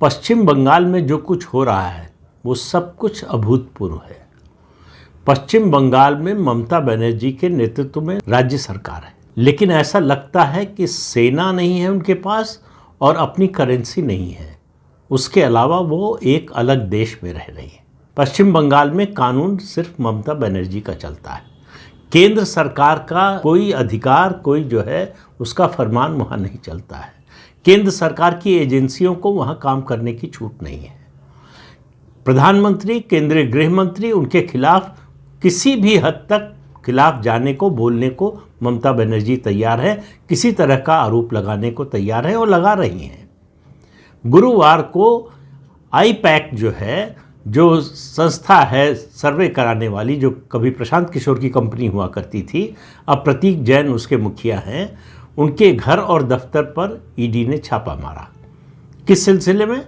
पश्चिम बंगाल में जो कुछ हो रहा है वो सब कुछ अभूतपूर्व है। पश्चिम बंगाल में ममता बनर्जी के नेतृत्व में राज्य सरकार है, लेकिन ऐसा लगता है कि सेना नहीं है उनके पास और अपनी करेंसी नहीं है। उसके अलावा वो एक अलग देश में रह रही है। पश्चिम बंगाल में कानून सिर्फ ममता बनर्जी का चलता है। केंद्र सरकार का कोई अधिकार, कोई जो है उसका फरमान वहाँ नहीं चलता है। केंद्र सरकार की एजेंसियों को वहाँ काम करने की छूट नहीं है। प्रधानमंत्री, केंद्रीय गृह मंत्री उनके खिलाफ किसी भी हद तक खिलाफ जाने को, बोलने को ममता बनर्जी तैयार है, किसी तरह का आरोप लगाने को तैयार है और लगा रही हैं। गुरुवार को आईपैक जो है, जो संस्था है सर्वे कराने वाली, जो कभी प्रशांत किशोर की कंपनी हुआ करती थी, अब प्रतीक जैन उसके मुखिया हैं, उनके घर और दफ्तर पर ईडी ने छापा मारा। किस सिलसिले में?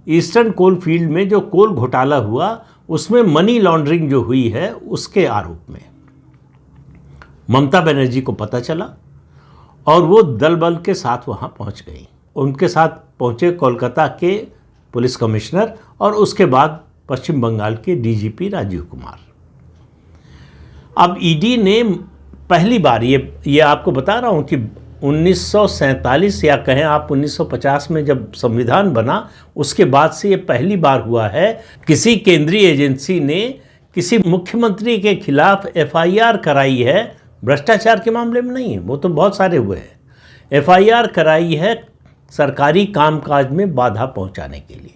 ईस्टर्न कोल फील्ड में जो कोल घोटाला हुआ उसमें मनी लॉन्ड्रिंग जो हुई है उसके आरोप में ममता बनर्जी को पता चला और वो दल बल के साथ वहाँ पहुँच गई। उनके साथ पहुँचे कोलकाता के पुलिस कमिश्नर और उसके बाद पश्चिम बंगाल के डीजीपी राजीव कुमार। अब ईडी ने पहली बार, ये आपको बता रहा हूँ कि 1947 या कहें आप 1950 में जब संविधान बना उसके बाद से ये पहली बार हुआ है किसी केंद्रीय एजेंसी ने किसी मुख्यमंत्री के खिलाफ एफआईआर कराई है। भ्रष्टाचार के मामले में नहीं है, वो तो बहुत सारे हुए हैं। एफआईआर कराई है सरकारी कामकाज में बाधा पहुंचाने के लिए।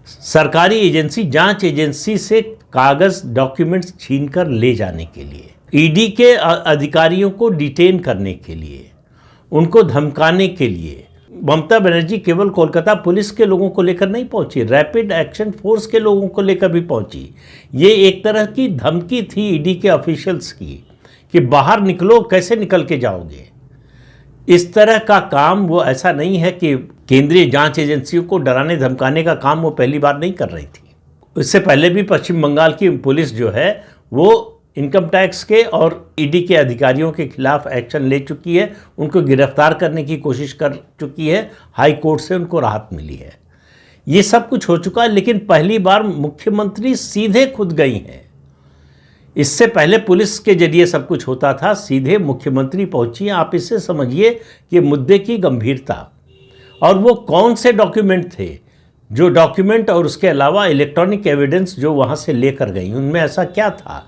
सरकारी एजेंसी, जांच एजेंसी से कागज, डॉक्यूमेंट्स छीनकर ले जाने के लिए, ईडी के अधिकारियों को डिटेन करने के लिए, उनको धमकाने के लिए। ममता बनर्जी केवल कोलकाता पुलिस के लोगों को लेकर नहीं पहुंची, रैपिड एक्शन फोर्स के लोगों को लेकर भी पहुंची। ये एक तरह की धमकी थी ईडी के ऑफिशियल्स की कि बाहर निकलो, कैसे निकल के जाओगे। इस तरह का काम, वो ऐसा नहीं है कि केंद्रीय जांच एजेंसियों को डराने धमकाने का काम वो पहली बार नहीं कर रही थी। इससे पहले भी पश्चिम बंगाल की पुलिस जो है वो इनकम टैक्स के और ईडी के अधिकारियों के खिलाफ एक्शन ले चुकी है, उनको गिरफ्तार करने की कोशिश कर चुकी है, हाई कोर्ट से उनको राहत मिली है। ये सब कुछ हो चुका है, लेकिन पहली बार मुख्यमंत्री सीधे खुद गई हैं। इससे पहले पुलिस के जरिए सब कुछ होता था, सीधे मुख्यमंत्री पहुंची। आप इससे समझिए कि मुद्दे की गंभीरता। और वो कौन से डॉक्यूमेंट थे, जो डॉक्यूमेंट और उसके अलावा इलेक्ट्रॉनिक एविडेंस जो वहाँ से लेकर गई, उनमें ऐसा क्या था?